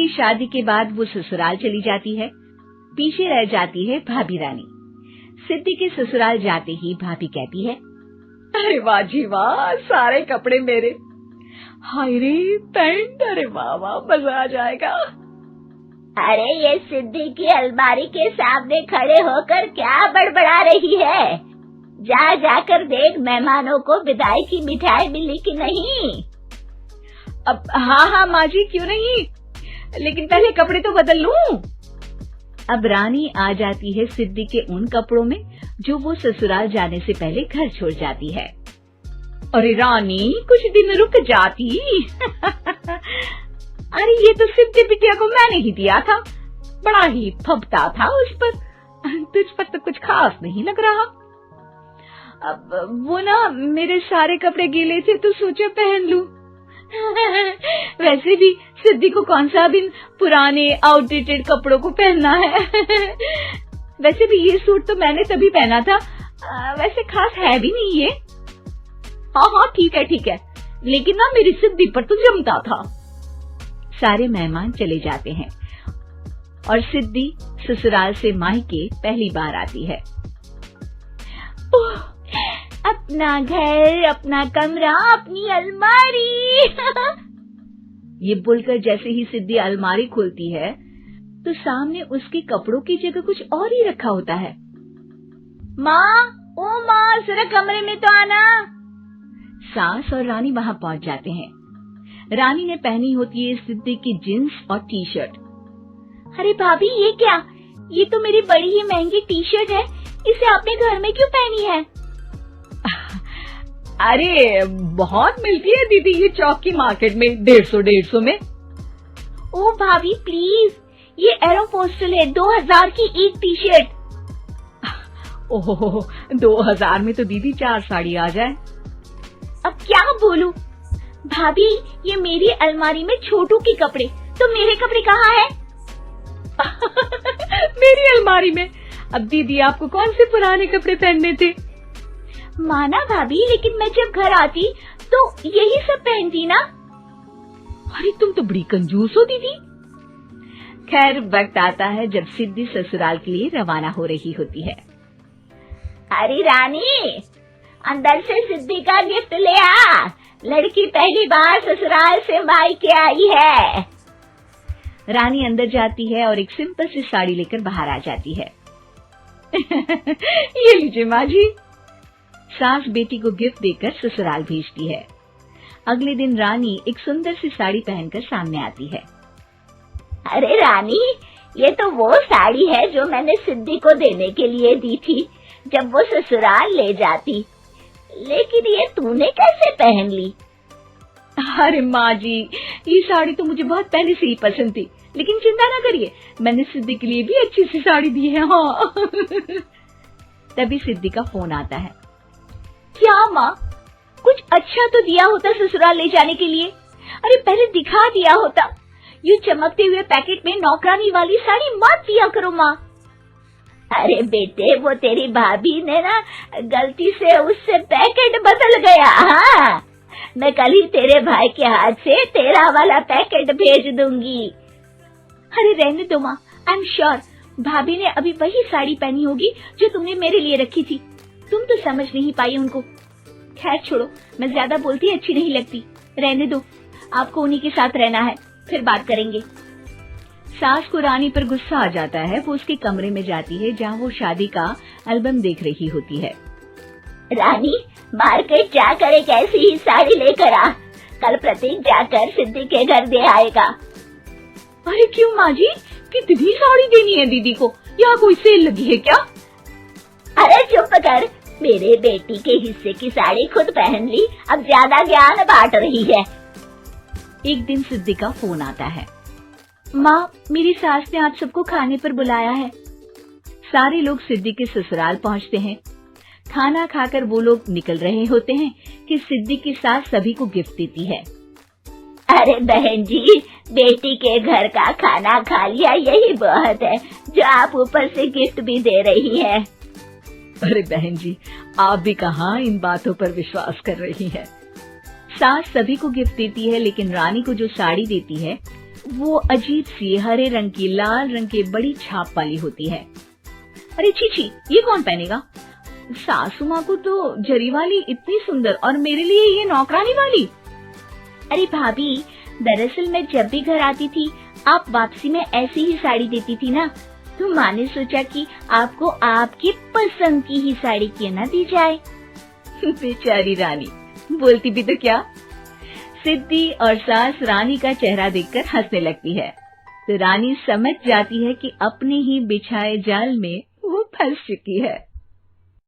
शादी के बाद वो ससुराल चली जाती है। पीछे रह जाती है भाभी रानी। सिद्धि के ससुराल जाते ही भाभी कहती है, अरे वाह जी वाह, सारे कपड़े मेरे। हाय रे पैंट, अरे वाह वाह, मजा आ जाएगा। अरे ये सिद्धि की अलमारी के सामने खड़े होकर क्या बड़बड़ा रही है? जा जाकर देख मेहमानों को विदाई की मिठाई मिली कि नहीं। अब हाँ माँ जी, क्यों नहीं, लेकिन पहले कपड़े तो बदल लूं। अब रानी आ जाती है सिद्धि के उन कपड़ों में जो वो ससुराल जाने से पहले घर छोड़ जाती है। अरे रानी, कुछ दिन रुक जाती। अरे ये तो सिद्धि बिटिया को मैंने ही दिया था, बड़ा ही फबता था उस पर, तुझ पर तो कुछ खास नहीं लग रहा। अब वो ना मेरे सारे कपड़े गीले थे तो सोचा पहन लूं। वैसे भी सिद्धि को कौन सा भी पुराने आउटडेटेड कपड़ों को पहनना है। वैसे भी ये सूट तो मैंने तभी पहना था, वैसे खास है भी नहीं ये। हाँ ठीक है, लेकिन ना मेरी सिद्धि पर तो जमता था। सारे मेहमान चले जाते हैं और सिद्धि ससुराल से मायके पहली बार आती है। अपना घर, अपना कमरा, अपनी अलमारी। ये बोलकर जैसे ही सिद्धि अलमारी खोलती है तो सामने उसके कपड़ों की जगह कुछ और ही रखा होता है। माँ, जरा कमरे में तो आना। सास और रानी वहां पहुंच जाते हैं। रानी ने पहनी होती है सिद्धि की जींस और टी शर्ट। अरे भाभी, ये क्या? ये तो मेरी बड़ी ही महंगी टी शर्ट है, इसे आपने घर में क्यों पहनी है? अरे बहुत मिलती है दीदी ये चौक की मार्केट में, 150 में। ओ भाभी प्लीज, ये एरोपोस्टल है, 2000 की एक टी शर्ट। ओह 2000 में तो दीदी 4 साड़ी आ जाए। अब क्या बोलूं भाभी, ये मेरी अलमारी में छोटू के कपड़े, तो मेरे कपड़े कहाँ हैं? मेरी अलमारी में। अब दीदी आपको कौन से पुराने कपड़े पहनने थे? माना भाभी, लेकिन मैं जब घर आती तो यही सब पहनती ना। अरे तुम तो बड़ी कंजूस हो दीदी। खैर वक्त आता है जब सिद्धि ससुराल के लिए रवाना हो रही होती है। अरे रानी, अंदर से सिद्धि का गिफ्ट ले आ, लड़की पहली बार ससुराल से मायके आई है। रानी अंदर जाती है और एक सिंपल सी साड़ी लेकर बाहर आ जाती है। ये लीजिए माँ जी। सास बेटी को गिफ्ट देकर ससुराल भेजती है। अगले दिन रानी एक सुंदर सी साड़ी पहनकर सामने आती है। अरे रानी, ये तो वो साड़ी है जो मैंने सिद्धि को देने के लिए दी थी जब वो ससुराल ले जाती, लेकिन ये तूने कैसे पहन ली? अरे माँ जी, ये साड़ी तो मुझे बहुत पहले से ही पसंद थी, लेकिन चिंता ना करिए, मैंने सिद्धि के लिए भी अच्छी सी साड़ी दी है। हाँ। तभी सिद्धि का फोन आता है। क्या माँ, कुछ अच्छा तो दिया होता ससुराल ले जाने के लिए। अरे पहले दिखा दिया होता। ये चमकते हुए पैकेट में नौकरानी वाली साड़ी मत दिया करो माँ। अरे बेटे, वो तेरी भाभी ने ना गलती से उससे पैकेट बदल गया। हाँ, मैं कल ही तेरे भाई के हाथ से तेरा वाला पैकेट भेज दूंगी। अरे रहने दो माँ, आई एम श्योर भाभी ने अभी वही साड़ी पहनी होगी जो तुमने मेरे लिए रखी थी। तुम तो समझ नहीं पाई उनको। खैर छोड़ो, मैं ज्यादा बोलती अच्छी नहीं लगती, रहने दो, आपको उन्हीं के साथ रहना है, फिर बात करेंगे। सास को रानी पर गुस्सा आ जाता है। वो उसके कमरे में जाती है जहाँ वो शादी का एल्बम देख रही होती है। रानी, मार्केट जाकर एक ऐसी ही साड़ी लेकर आ, कल प्रतीक जाकर सिद्धि के घर दे आएगा। अरे क्यों माँ जी, कितनी साड़ी देनी है दीदी को? यहाँ कोई सेल लगी है क्या? अरे चुप कर, मेरे बेटी के हिस्से की साड़ी खुद पहन ली, अब ज्यादा ज्ञान बांट रही है। एक दिन सिद्धि का फोन आता है। माँ, मेरी सास ने आप सबको खाने पर बुलाया है। सारे लोग सिद्धि के ससुराल पहुँचते हैं। खाना खाकर वो लोग निकल रहे होते हैं कि सिद्धि की सास सभी को गिफ्ट देती है। अरे बहन जी, बेटी के घर का खाना खा लिया, यही बहुत है जो आप ऊपर से गिफ्ट भी दे रही है। अरे बहन जी, आप भी कहाँ इन बातों पर विश्वास कर रही है। सास सभी को गिफ्ट देती है, लेकिन रानी को जो साड़ी देती है वो अजीब सी हरे रंग की लाल रंग के बड़ी छाप वाली होती है। अरे छी, ये कौन पहनेगा? सासू माँ को तो जरी वाली इतनी सुंदर, और मेरे लिए ये नौकरानी वाली। अरे भाभी, दरअसल मैं जब भी घर आती थी आप वापसी में ऐसी ही साड़ी देती थी ना, तो माँ ने सोचा कि आपको आपकी पसंद की ही साड़ी क्यों ना दी जाए। बेचारी रानी, बोलती भी तो क्या। सिद्धि और सास रानी का चेहरा देखकर हंसने लगती है, तो रानी समझ जाती है कि अपने ही बिछाए जाल में वो फंस चुकी है।